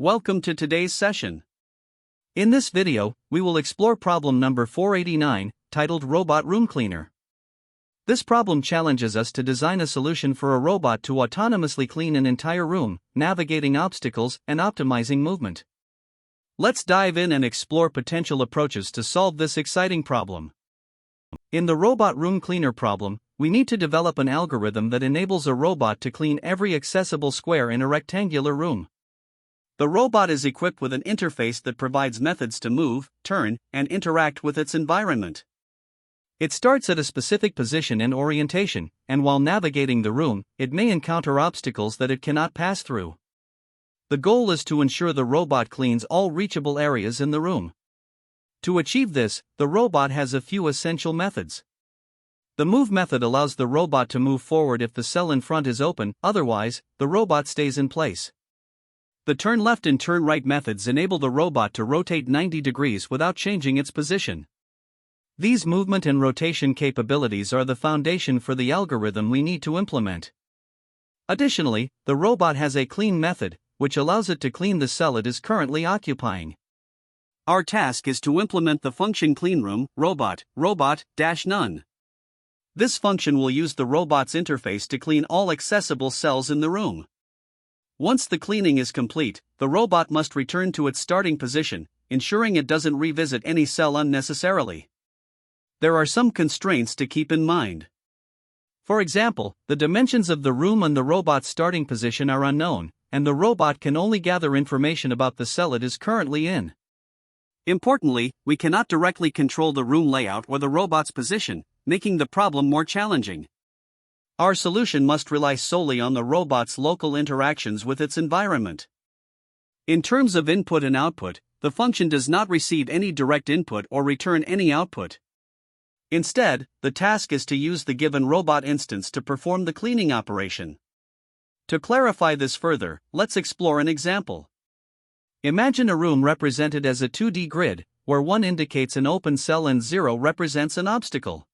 Welcome to today's session. In this video, we will explore problem number 489, titled Robot Room Cleaner. This problem challenges us to design a solution for a robot to autonomously clean an entire room, navigating obstacles and optimizing movement. Let's dive in and explore potential approaches to solve this exciting problem. In the robot room cleaner problem, we need to develop an algorithm that enables a robot to clean every accessible square in a rectangular room. The robot is equipped with an interface that provides methods to move, turn, and interact with its environment. It starts at a specific position and orientation, and while navigating the room, it may encounter obstacles that it cannot pass through. The goal is to ensure the robot cleans all reachable areas in the room. To achieve this, the robot has a few essential methods. The move method allows the robot to move forward if the cell in front is open, otherwise, the robot stays in place. The turn left and turn right methods enable the robot to rotate 90 degrees without changing its position. These movement and rotation capabilities are the foundation for the algorithm we need to implement. Additionally, the robot has a clean method, which allows it to clean the cell it is currently occupying. Our task is to implement the function cleanroom robot-none. This function will use the robot's interface to clean all accessible cells in the room. Once the cleaning is complete, the robot must return to its starting position, ensuring it doesn't revisit any cell unnecessarily. There are some constraints to keep in mind. For example, the dimensions of the room and the robot's starting position are unknown, and the robot can only gather information about the cell it is currently in. Importantly, we cannot directly control the room layout or the robot's position, making the problem more challenging. Our solution must rely solely on the robot's local interactions with its environment. In terms of input and output, the function does not receive any direct input or return any output. Instead, the task is to use the given robot instance to perform the cleaning operation. To clarify this further, let's explore an example. Imagine a room represented as a 2D grid, where 1 indicates an open cell and 0 represents an obstacle.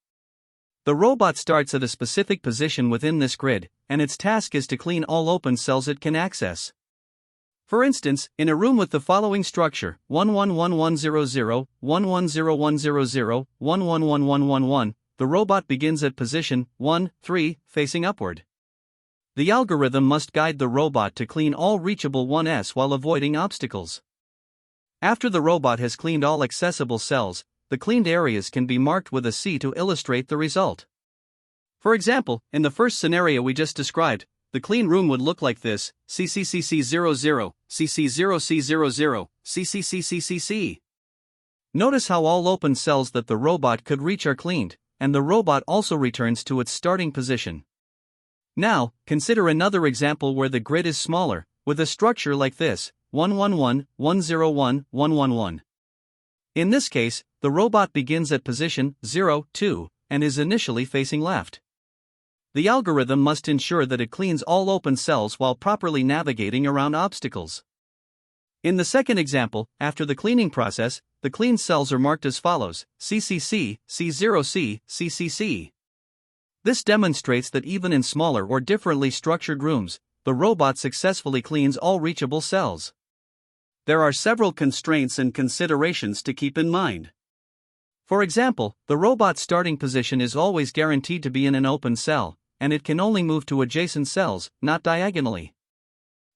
The robot starts at a specific position within this grid, and its task is to clean all open cells it can access. For instance, in a room with the following structure: 111100, 110100, 111111, the robot begins at position 1, 3, facing upward. The algorithm must guide the robot to clean all reachable 1s while avoiding obstacles. After the robot has cleaned all accessible cells, the cleaned areas can be marked with a C to illustrate the result. For example, in the first scenario we just described, the clean room would look like this: CCCC00, CC0C00, CCCCCC. Notice how all open cells that the robot could reach are cleaned, and the robot also returns to its starting position. Now, consider another example where the grid is smaller, with a structure like this: 111, 101, 111. In this case, the robot begins at position 0, 2, and is initially facing left. The algorithm must ensure that it cleans all open cells while properly navigating around obstacles. In the second example, after the cleaning process, the cleaned cells are marked as follows: CCC, C0C, CCC. This demonstrates that even in smaller or differently structured rooms, the robot successfully cleans all reachable cells. There are several constraints and considerations to keep in mind. For example, the robot's starting position is always guaranteed to be in an open cell, and it can only move to adjacent cells, not diagonally.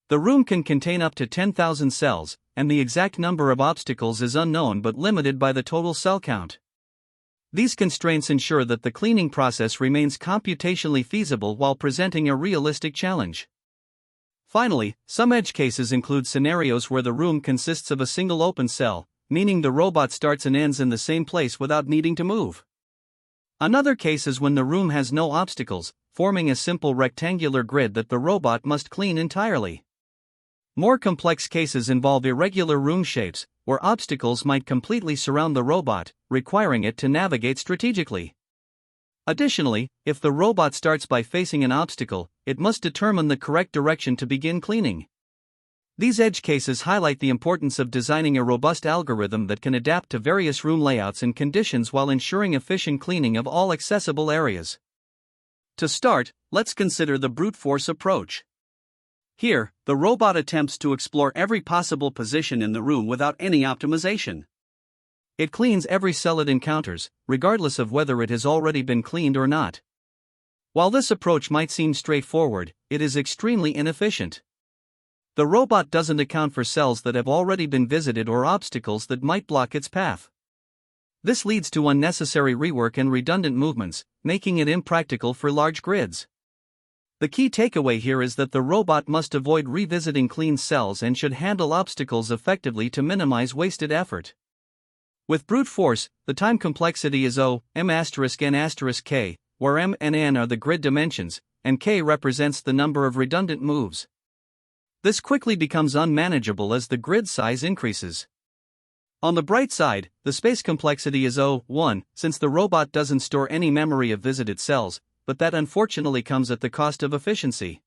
The room can contain up to 10,000 cells, and the exact number of obstacles is unknown but limited by the total cell count. These constraints ensure that the cleaning process remains computationally feasible while presenting a realistic challenge. Finally, some edge cases include scenarios where the room consists of a single open cell, meaning the robot starts and ends in the same place without needing to move. Another case is when the room has no obstacles, forming a simple rectangular grid that the robot must clean entirely. More complex cases involve irregular room shapes, where obstacles might completely surround the robot, requiring it to navigate strategically. Additionally, if the robot starts by facing an obstacle, it must determine the correct direction to begin cleaning. These edge cases highlight the importance of designing a robust algorithm that can adapt to various room layouts and conditions while ensuring efficient cleaning of all accessible areas. To start, let's consider the brute force approach. Here, the robot attempts to explore every possible position in the room without any optimization. It cleans every cell it encounters, regardless of whether it has already been cleaned or not. While this approach might seem straightforward, it is extremely inefficient. The robot doesn't account for cells that have already been visited or obstacles that might block its path. This leads to unnecessary rework and redundant movements, making it impractical for large grids. The key takeaway here is that the robot must avoid revisiting clean cells and should handle obstacles effectively to minimize wasted effort. With brute force, the time complexity is O(m*n*k), where m and n are the grid dimensions, and k represents the number of redundant moves. This quickly becomes unmanageable as the grid size increases. On the bright side, the space complexity is O(1), since the robot doesn't store any memory of visited cells, but that unfortunately comes at the cost of efficiency.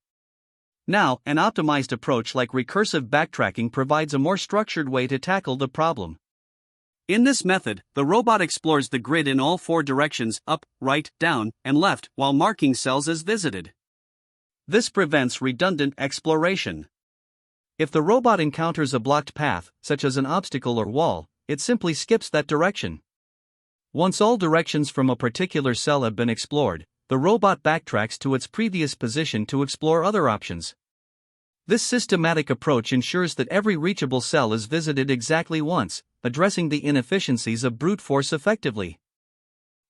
Now, an optimized approach like recursive backtracking provides a more structured way to tackle the problem. In this method, the robot explores the grid in all four directions, up, right, down, and left, while marking cells as visited. This prevents redundant exploration. If the robot encounters a blocked path, such as an obstacle or wall, it simply skips that direction. Once all directions from a particular cell have been explored, the robot backtracks to its previous position to explore other options. This systematic approach ensures that every reachable cell is visited exactly once, addressing the inefficiencies of brute force effectively.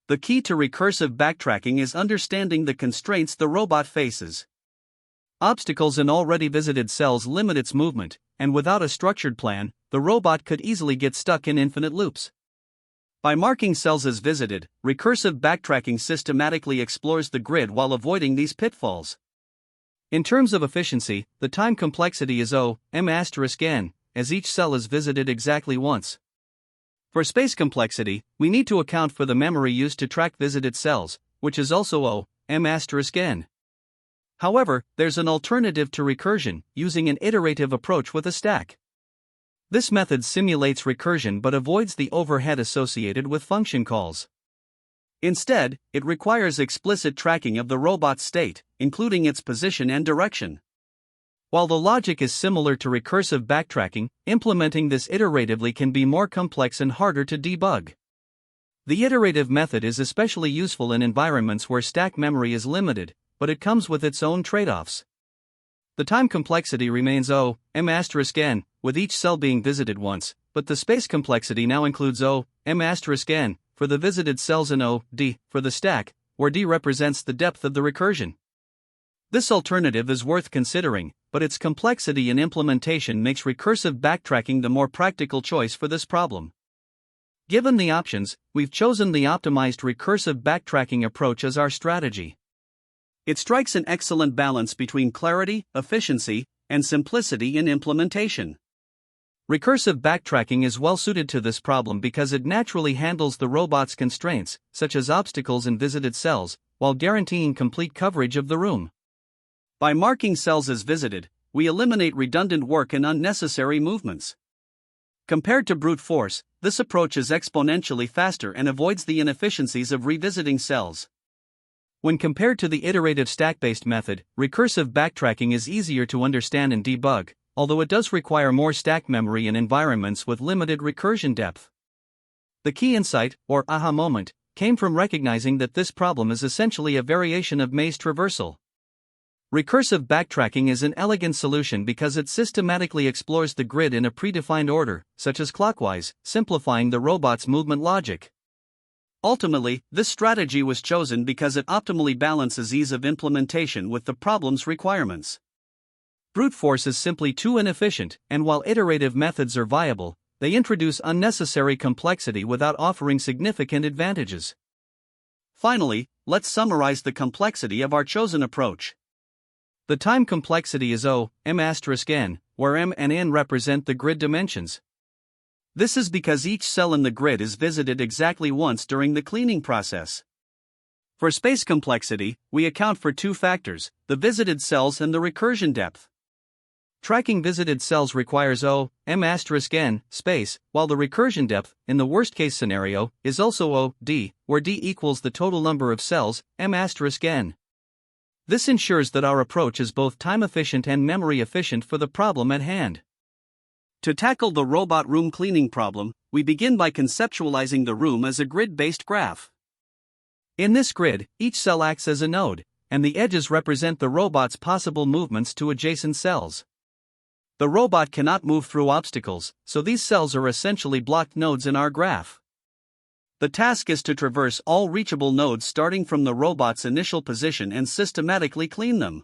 The key to recursive backtracking is understanding the constraints the robot faces. Obstacles in already visited cells limit its movement, and without a structured plan, the robot could easily get stuck in infinite loops. By marking cells as visited, recursive backtracking systematically explores the grid while avoiding these pitfalls. In terms of efficiency, the time complexity is O(m*n*, as each cell is visited exactly once. For space complexity, we need to account for the memory used to track visited cells, which is also O(m*n*. However, there's an alternative to recursion, using an iterative approach with a stack. This method simulates recursion but avoids the overhead associated with function calls. Instead, it requires explicit tracking of the robot's state, including its position and direction. While the logic is similar to recursive backtracking, implementing this iteratively can be more complex and harder to debug. The iterative method is especially useful in environments where stack memory is limited, but it comes with its own trade-offs. The time complexity remains O(m*n*, with each cell being visited once, but the space complexity now includes O(m*n*, for the visited cells and O(d) for the stack, where d represents the depth of the recursion. This alternative is worth considering, but its complexity in implementation makes recursive backtracking the more practical choice for this problem. Given the options, we've chosen the optimized recursive backtracking approach as our strategy. It strikes an excellent balance between clarity, efficiency, and simplicity in implementation. Recursive backtracking is well suited to this problem because it naturally handles the robot's constraints, such as obstacles in visited cells, while guaranteeing complete coverage of the room. By marking cells as visited, we eliminate redundant work and unnecessary movements. Compared to brute force, this approach is exponentially faster and avoids the inefficiencies of revisiting cells. When compared to the iterative stack-based method, recursive backtracking is easier to understand and debug, although it does require more stack memory in environments with limited recursion depth. The key insight, or aha moment, came from recognizing that this problem is essentially a variation of maze traversal. Recursive backtracking is an elegant solution because it systematically explores the grid in a predefined order, such as clockwise, simplifying the robot's movement logic. Ultimately, this strategy was chosen because it optimally balances ease of implementation with the problem's requirements. Brute force is simply too inefficient, and while iterative methods are viable, they introduce unnecessary complexity without offering significant advantages. Finally, let's summarize the complexity of our chosen approach. The time complexity is O(m*n*, where m and n represent the grid dimensions. This is because each cell in the grid is visited exactly once during the cleaning process. For space complexity, we account for two factors, the visited cells and the recursion depth. Tracking visited cells requires O(m*n) space, while the recursion depth, in the worst-case scenario, is also O(d), where d equals the total number of cells, m*n. This ensures that our approach is both time efficient and memory efficient for the problem at hand. To tackle the robot room cleaning problem, we begin by conceptualizing the room as a grid-based graph. In this grid, each cell acts as a node, and the edges represent the robot's possible movements to adjacent cells. The robot cannot move through obstacles, so these cells are essentially blocked nodes in our graph. The task is to traverse all reachable nodes starting from the robot's initial position and systematically clean them.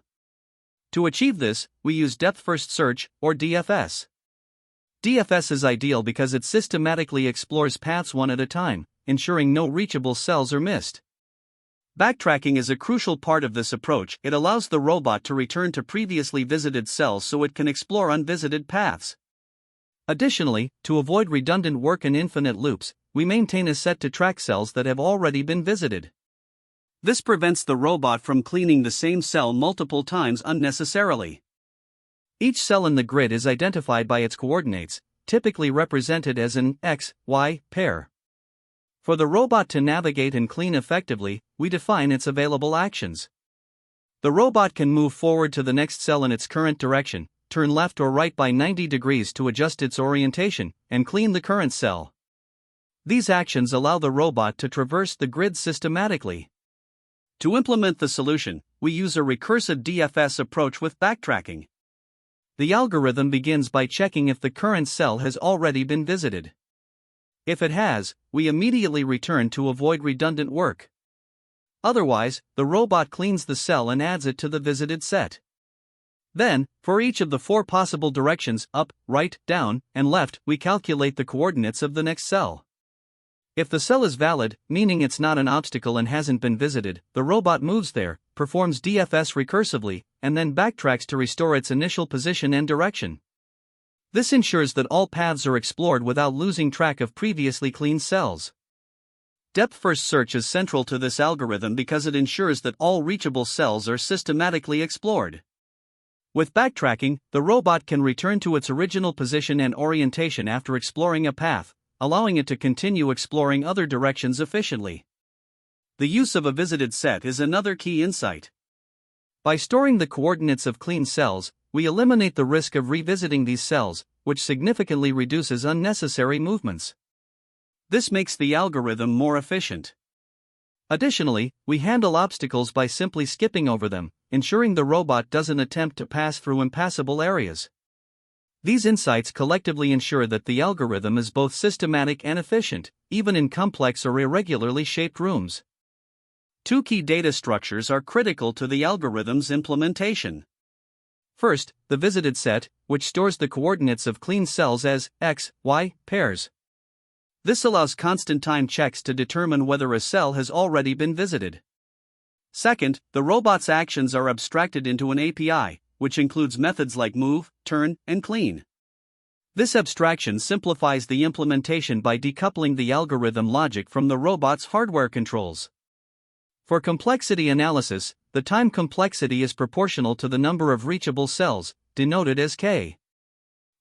To achieve this, we use depth-first search, or DFS. DFS is ideal because it systematically explores paths one at a time, ensuring no reachable cells are missed. Backtracking is a crucial part of this approach. It allows the robot to return to previously visited cells so it can explore unvisited paths. Additionally, to avoid redundant work and infinite loops, we maintain a set to track cells that have already been visited. This prevents the robot from cleaning the same cell multiple times unnecessarily. Each cell in the grid is identified by its coordinates, typically represented as an X, Y pair. For the robot to navigate and clean effectively, we define its available actions. The robot can move forward to the next cell in its current direction, turn left or right by 90 degrees to adjust its orientation, and clean the current cell. These actions allow the robot to traverse the grid systematically. To implement the solution, we use a recursive DFS approach with backtracking. The algorithm begins by checking if the current cell has already been visited. If it has, we immediately return to avoid redundant work. Otherwise, the robot cleans the cell and adds it to the visited set. Then, for each of the 4 possible directions up, right, down, and left, we calculate the coordinates of the next cell. If the cell is valid, meaning it's not an obstacle and hasn't been visited, the robot moves there, performs DFS recursively, and then backtracks to restore its initial position and direction. This ensures that all paths are explored without losing track of previously cleaned cells. Depth-first search is central to this algorithm because it ensures that all reachable cells are systematically explored. With backtracking, the robot can return to its original position and orientation after exploring a path, allowing it to continue exploring other directions efficiently. The use of a visited set is another key insight. By storing the coordinates of clean cells, we eliminate the risk of revisiting these cells, which significantly reduces unnecessary movements. This makes the algorithm more efficient. Additionally, we handle obstacles by simply skipping over them, ensuring the robot doesn't attempt to pass through impassable areas. These insights collectively ensure that the algorithm is both systematic and efficient, even in complex or irregularly shaped rooms. 2 key data structures are critical to the algorithm's implementation. First, the visited set, which stores the coordinates of clean cells as X, Y pairs. This allows constant time checks to determine whether a cell has already been visited. Second, the robot's actions are abstracted into an API, which includes methods like move, turn, and clean. This abstraction simplifies the implementation by decoupling the algorithm logic from the robot's hardware controls. For complexity analysis, the time complexity is proportional to the number of reachable cells, denoted as K.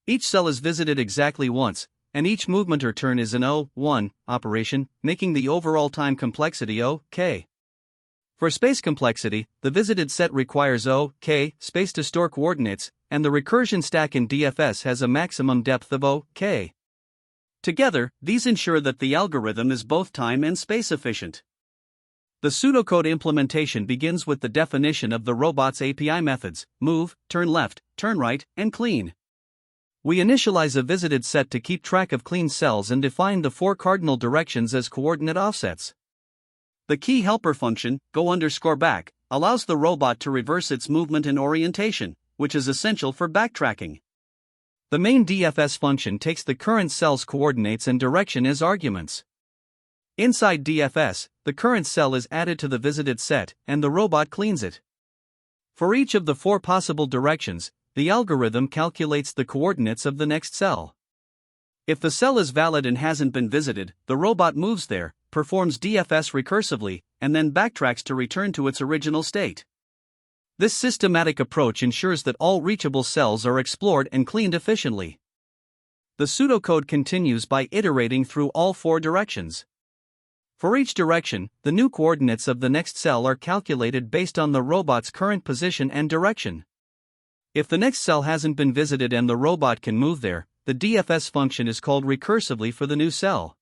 Each cell is visited exactly once, and each movement or turn is an O(1) operation, making the overall time complexity O(k). For space complexity, the visited set requires O(k) space to store coordinates, and the recursion stack in DFS has a maximum depth of O(k). Together, these ensure that the algorithm is both time and space efficient. The pseudocode implementation begins with the definition of the robot's API methods: move, turn left, turn right, and clean. We initialize a visited set to keep track of clean cells and define the 4 cardinal directions as coordinate offsets. The key helper function, go_back, allows the robot to reverse its movement and orientation, which is essential for backtracking. The main DFS function takes the current cell's coordinates and direction as arguments. Inside DFS, the current cell is added to the visited set, and the robot cleans it. For each of the 4 possible directions, the algorithm calculates the coordinates of the next cell. If the cell is valid and hasn't been visited, the robot moves there, performs DFS recursively, and then backtracks to return to its original state. This systematic approach ensures that all reachable cells are explored and cleaned efficiently. The pseudocode continues by iterating through all 4 directions. For each direction, the new coordinates of the next cell are calculated based on the robot's current position and direction. If the next cell hasn't been visited and the robot can move there, the DFS function is called recursively for the new cell.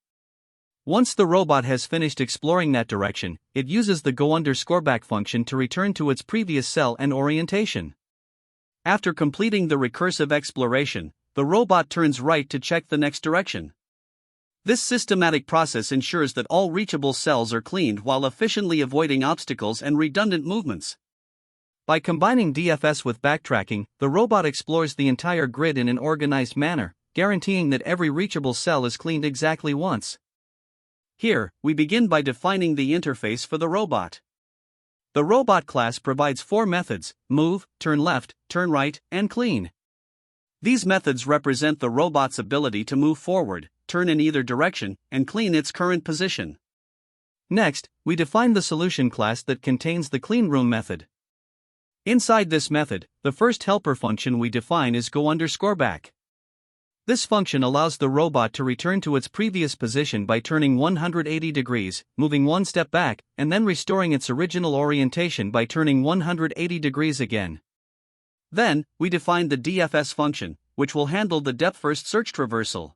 Once the robot has finished exploring that direction, it uses the go_back function to return to its previous cell and orientation. After completing the recursive exploration, the robot turns right to check the next direction. This systematic process ensures that all reachable cells are cleaned while efficiently avoiding obstacles and redundant movements. By combining DFS with backtracking, the robot explores the entire grid in an organized manner, guaranteeing that every reachable cell is cleaned exactly once. Here, we begin by defining the interface for the robot. The robot class provides 4 methods: move, turn left, turn right, and clean. These methods represent the robot's ability to move forward, turn in either direction, and clean its current position. Next, we define the solution class that contains the cleanroom method. Inside this method, the first helper function we define is go_back. This function allows the robot to return to its previous position by turning 180 degrees, moving one step back, and then restoring its original orientation by turning 180 degrees again. Then, we define the DFS function, which will handle the depth-first search traversal.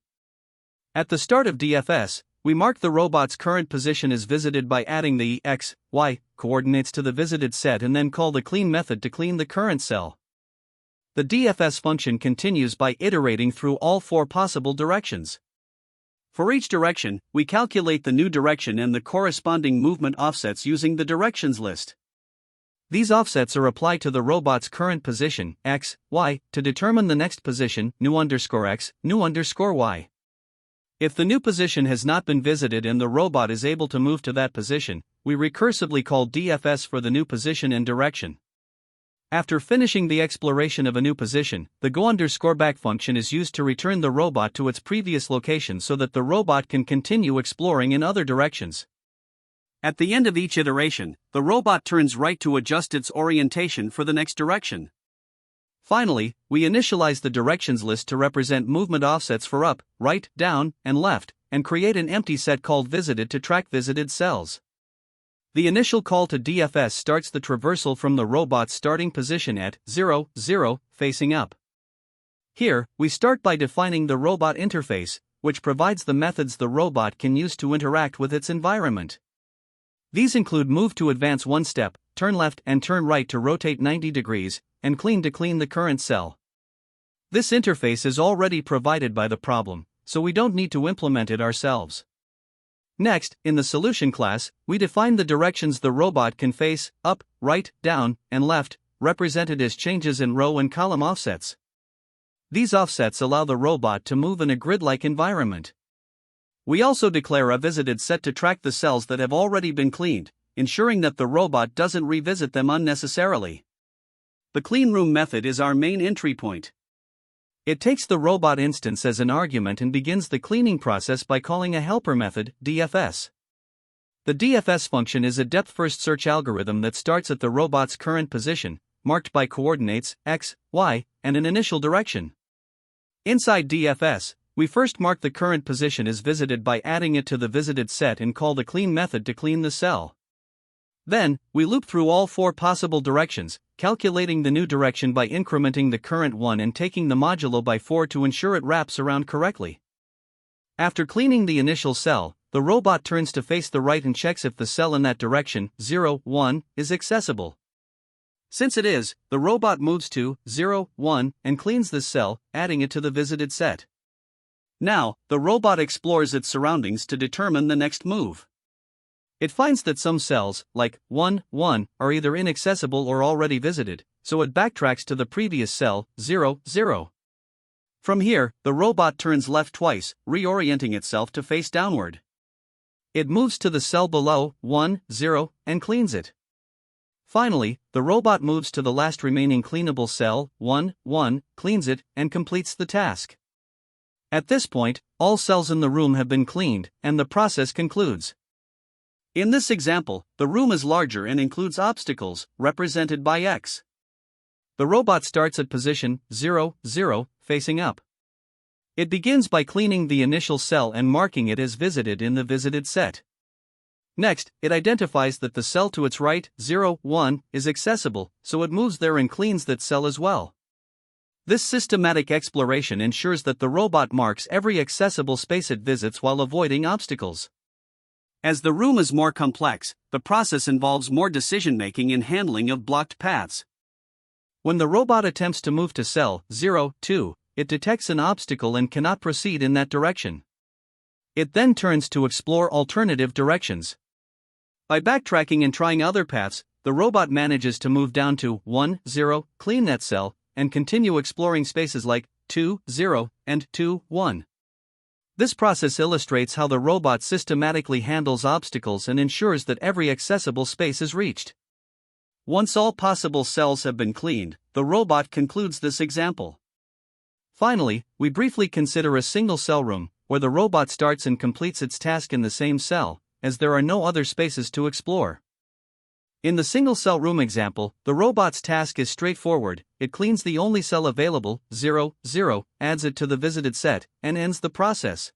At the start of DFS, we mark the robot's current position as visited by adding the x, y coordinates to the visited set and then call the clean method to clean the current cell. The DFS function continues by iterating through all 4 possible directions. For each direction, we calculate the new direction and the corresponding movement offsets using the directions list. These offsets are applied to the robot's current position, x, y, to determine the next position, new_x, new_y. If the new position has not been visited and the robot is able to move to that position, we recursively call DFS for the new position and direction. After finishing the exploration of a new position, the go_back function is used to return the robot to its previous location so that the robot can continue exploring in other directions. At the end of each iteration, the robot turns right to adjust its orientation for the next direction. Finally, we initialize the directions list to represent movement offsets for up, right, down, and left, and create an empty set called visited to track visited cells. The initial call to DFS starts the traversal from the robot's starting position at 0, 0, facing up. Here, we start by defining the robot interface, which provides the methods the robot can use to interact with its environment. These include move to advance one step, turn left and turn right to rotate 90 degrees, and clean to clean the current cell. This interface is already provided by the problem, so we don't need to implement it ourselves. Next, in the solution class, we define the directions the robot can face: up, right, down, and left, represented as changes in row and column offsets. These offsets allow the robot to move in a grid-like environment. We also declare a visited set to track the cells that have already been cleaned, ensuring that the robot doesn't revisit them unnecessarily. The cleanroom method is our main entry point. It takes the robot instance as an argument and begins the cleaning process by calling a helper method, DFS. The DFS function is a depth-first search algorithm that starts at the robot's current position, marked by coordinates x, y, and an initial direction. Inside DFS, we first mark the current position as visited by adding it to the visited set and call the clean method to clean the cell. Then, we loop through all 4 possible directions, calculating the new direction by incrementing the current one and taking the modulo by 4 to ensure it wraps around correctly. After cleaning the initial cell, the robot turns to face the right and checks if the cell in that direction, 0, 1, is accessible. Since it is, the robot moves to 0, 1 and cleans this cell, adding it to the visited set. Now, the robot explores its surroundings to determine the next move. It finds that some cells, like 1, 1, are either inaccessible or already visited, so it backtracks to the previous cell, 0, 0. From here, the robot turns left twice, reorienting itself to face downward. It moves to the cell below, 1, 0, and cleans it. Finally, the robot moves to the last remaining cleanable cell, 1, 1, cleans it, and completes the task. At this point, all cells in the room have been cleaned, and the process concludes. In this example, the room is larger and includes obstacles, represented by X. The robot starts at position 0, 0, facing up. It begins by cleaning the initial cell and marking it as visited in the visited set. Next, it identifies that the cell to its right, 0, 1, is accessible, so it moves there and cleans that cell as well. This systematic exploration ensures that the robot marks every accessible space it visits while avoiding obstacles. As the room is more complex, the process involves more decision-making and handling of blocked paths. When the robot attempts to move to cell 0, 2, it detects an obstacle and cannot proceed in that direction. It then turns to explore alternative directions. By backtracking and trying other paths, the robot manages to move down to 1, 0, clean that cell, and continue exploring spaces like 2, 0, and 2, 1. This process illustrates how the robot systematically handles obstacles and ensures that every accessible space is reached. Once all possible cells have been cleaned, the robot concludes this example. Finally, we briefly consider a single cell room, where the robot starts and completes its task in the same cell, as there are no other spaces to explore. In the single cell room example, the robot's task is straightforward. It cleans the only cell available, 0, 0, adds it to the visited set, and ends the process.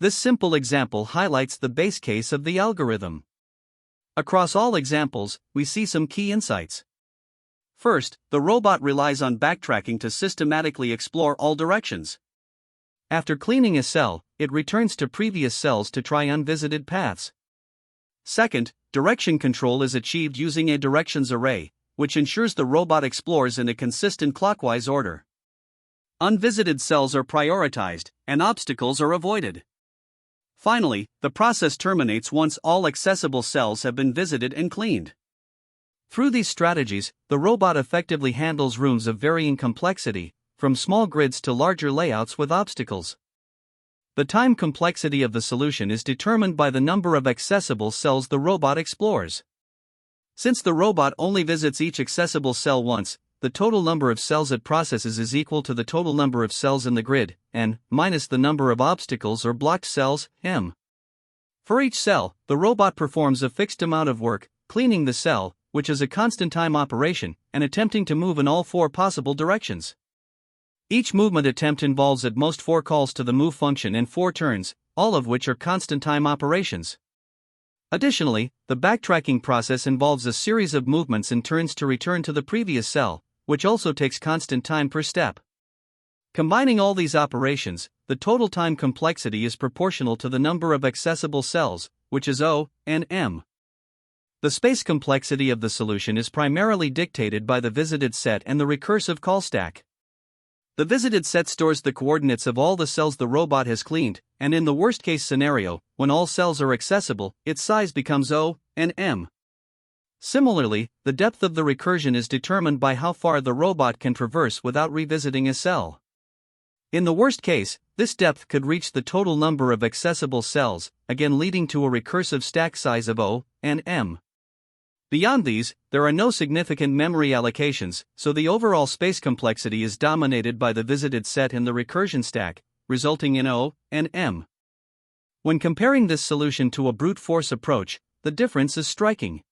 This simple example highlights the base case of the algorithm. Across all examples, we see some key insights. First, the robot relies on backtracking to systematically explore all directions. After cleaning a cell, it returns to previous cells to try unvisited paths. Second, direction control is achieved using a directions array, which ensures the robot explores in a consistent clockwise order. Unvisited cells are prioritized, and obstacles are avoided. Finally, the process terminates once all accessible cells have been visited and cleaned. Through these strategies, the robot effectively handles rooms of varying complexity, from small grids to larger layouts with obstacles. The time complexity of the solution is determined by the number of accessible cells the robot explores. Since the robot only visits each accessible cell once, the total number of cells it processes is equal to the total number of cells in the grid, n, minus the number of obstacles or blocked cells, m. For each cell, the robot performs a fixed amount of work, cleaning the cell, which is a constant time operation, and attempting to move in all 4 possible directions. Each movement attempt involves at most 4 calls to the move function and 4 turns, all of which are constant time operations. Additionally, the backtracking process involves a series of movements and turns to return to the previous cell, which also takes constant time per step. Combining all these operations, the total time complexity is proportional to the number of accessible cells, which is O, and M. The space complexity of the solution is primarily dictated by the visited set and the recursive call stack. The visited set stores the coordinates of all the cells the robot has cleaned, and in the worst-case scenario, when all cells are accessible, its size becomes O and M. Similarly, the depth of the recursion is determined by how far the robot can traverse without revisiting a cell. In the worst case, this depth could reach the total number of accessible cells, again leading to a recursive stack size of O and M. Beyond these, there are no significant memory allocations, so the overall space complexity is dominated by the visited set and the recursion stack, resulting in O and M. When comparing this solution to a brute force approach, the difference is striking.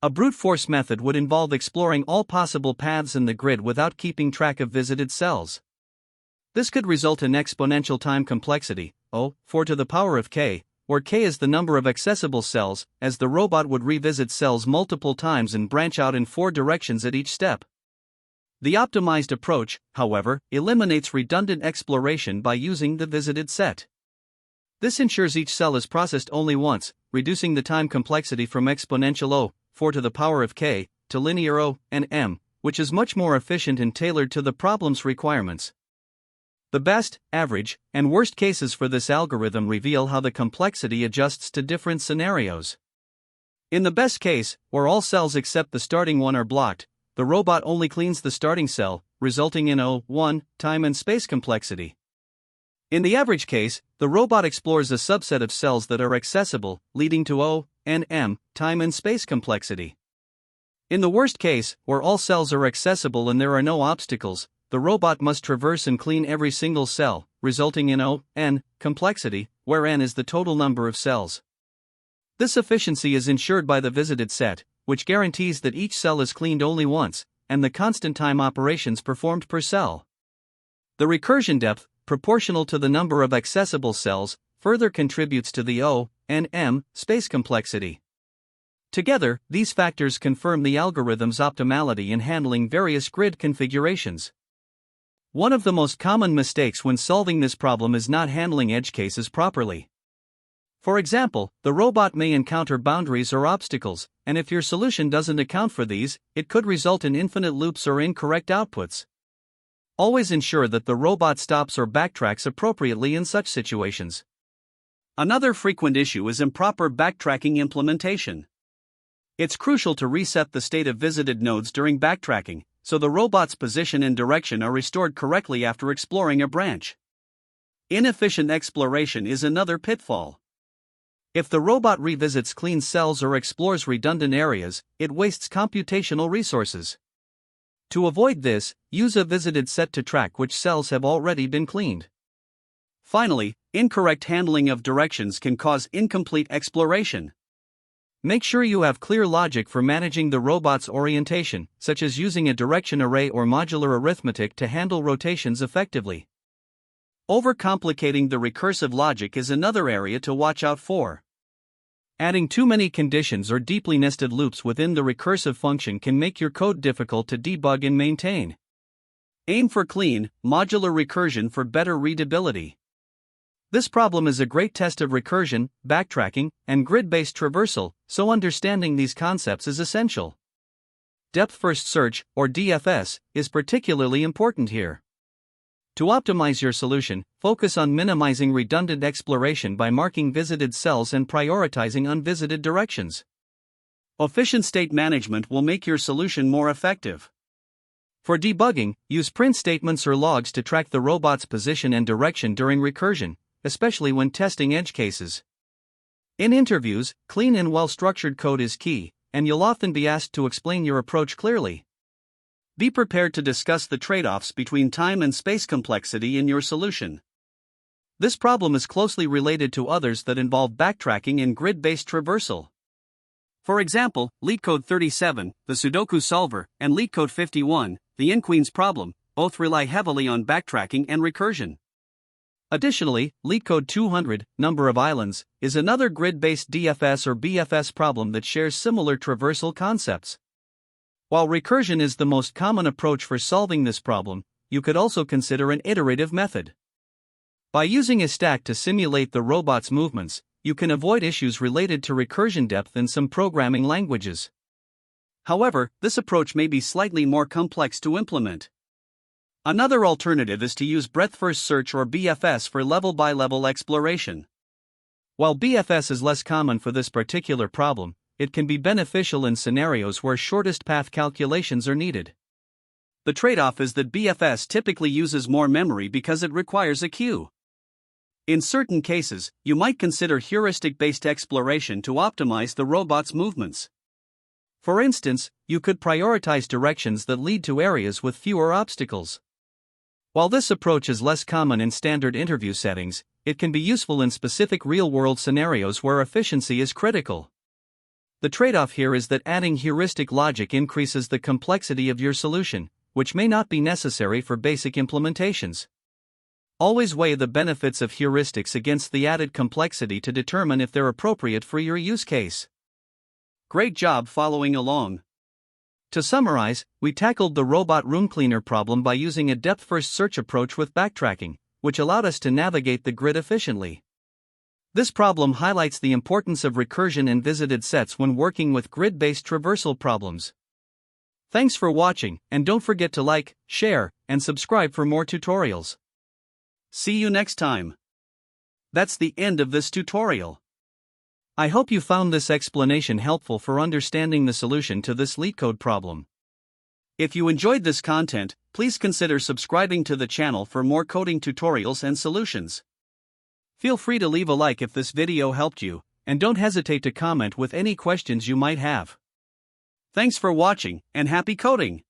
A brute force method would involve exploring all possible paths in the grid without keeping track of visited cells. This could result in exponential time complexity, O, 4 to the power of k, where k is the number of accessible cells, as the robot would revisit cells multiple times and branch out in 4 directions at each step. The optimized approach, however, eliminates redundant exploration by using the visited set. This ensures each cell is processed only once, reducing the time complexity from exponential O, 4 to the power of k, to linear O and M, which is much more efficient and tailored to the problem's requirements. The best, average, and worst cases for this algorithm reveal how the complexity adjusts to different scenarios. In the best case, where all cells except the starting one are blocked, the robot only cleans the starting cell, resulting in O1 time and space complexity. In the average case, the robot explores a subset of cells that are accessible, leading to O and M time and space complexity. In the worst case, where all cells are accessible and there are no obstacles, the robot must traverse and clean every single cell, resulting in O(n) complexity, where n is the total number of cells. This efficiency is ensured by the visited set, which guarantees that each cell is cleaned only once, and the constant time operations performed per cell. The recursion depth, proportional to the number of accessible cells, further contributes to the O and m, space complexity. Together, these factors confirm the algorithm's optimality in handling various grid configurations. One of the most common mistakes when solving this problem is not handling edge cases properly. For example, the robot may encounter boundaries or obstacles, and if your solution doesn't account for these, it could result in infinite loops or incorrect outputs. Always ensure that the robot stops or backtracks appropriately in such situations. Another frequent issue is improper backtracking implementation. It's crucial to reset the state of visited nodes during backtracking, so the robot's position and direction are restored correctly after exploring a branch. Inefficient exploration is another pitfall. If the robot revisits clean cells or explores redundant areas, it wastes computational resources. To avoid this, use a visited set to track which cells have already been cleaned. Finally, incorrect handling of directions can cause incomplete exploration. Make sure you have clear logic for managing the robot's orientation, such as using a direction array or modular arithmetic to handle rotations effectively. Overcomplicating the recursive logic is another area to watch out for. Adding too many conditions or deeply nested loops within the recursive function can make your code difficult to debug and maintain. Aim for clean, modular recursion for better readability. This problem is a great test of recursion, backtracking, and grid-based traversal, so understanding these concepts is essential. Depth-first search, or DFS, is particularly important here. To optimize your solution, focus on minimizing redundant exploration by marking visited cells and prioritizing unvisited directions. Efficient state management will make your solution more effective. For debugging, use print statements or logs to track the robot's position and direction during recursion, especially when testing edge cases. In interviews, clean and well-structured code is key, and you'll often be asked to explain your approach clearly. Be prepared to discuss the trade-offs between time and space complexity in your solution. This problem is closely related to others that involve backtracking and grid-based traversal. For example, LeetCode 37, the Sudoku solver, and LeetCode 51, the in-queens problem, both rely heavily on backtracking and recursion. Additionally, LeetCode 200, number of islands, is another grid-based DFS or BFS problem that shares similar traversal concepts. While recursion is the most common approach for solving this problem, you could also consider an iterative method. By using a stack to simulate the robot's movements, you can avoid issues related to recursion depth in some programming languages. However, this approach may be slightly more complex to implement. Another alternative is to use breadth-first search or BFS for level-by-level exploration. While BFS is less common for this particular problem, it can be beneficial in scenarios where shortest path calculations are needed. The trade-off is that BFS typically uses more memory because it requires a queue. In certain cases, you might consider heuristic-based exploration to optimize the robot's movements. For instance, you could prioritize directions that lead to areas with fewer obstacles. While this approach is less common in standard interview settings, it can be useful in specific real-world scenarios where efficiency is critical. The trade-off here is that adding heuristic logic increases the complexity of your solution, which may not be necessary for basic implementations. Always weigh the benefits of heuristics against the added complexity to determine if they're appropriate for your use case. Great job following along. To summarize, we tackled the robot room cleaner problem by using a depth-first search approach with backtracking, which allowed us to navigate the grid efficiently. This problem highlights the importance of recursion and visited sets when working with grid-based traversal problems. Thanks for watching, and don't forget to like, share, and subscribe for more tutorials. See you next time. That's the end of this tutorial. I hope you found this explanation helpful for understanding the solution to this LeetCode problem. If you enjoyed this content, please consider subscribing to the channel for more coding tutorials and solutions. Feel free to leave a like if this video helped you, and don't hesitate to comment with any questions you might have. Thanks for watching, and happy coding!